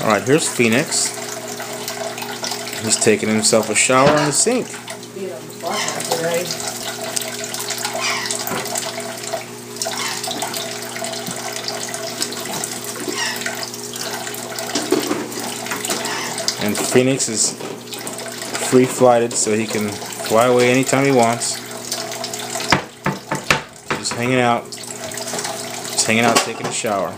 Alright, here's Phoenix. He's taking himself a shower in the sink. And Phoenix is free-flighted, so he can fly away anytime he wants. Just hanging out. Just hanging out, taking a shower.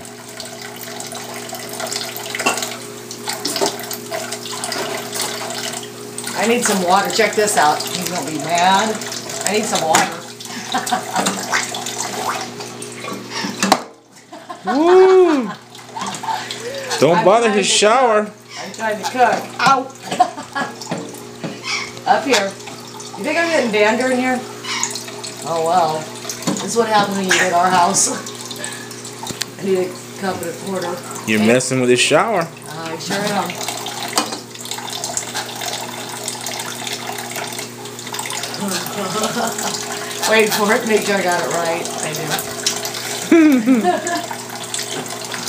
I need some water. Check this out. He's gonna be mad. I need some water. Woo! Don't bother his shower. I'm trying to cook. Ow! Up here. You think I'm getting dander in here? Oh well. This is what happens when you get our house. I need a cup and a quarter. You're messing with his shower. I sure am. Wait for it. Make sure I got it right. I do.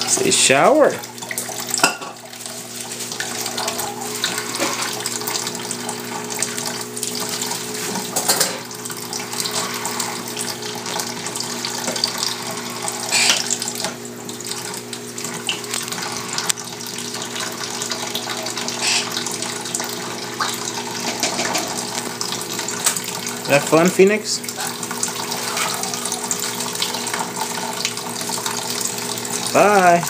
Say shower. That fun, Phoenix? Bye.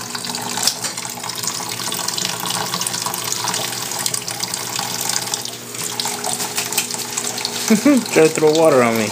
Try to throw water on me.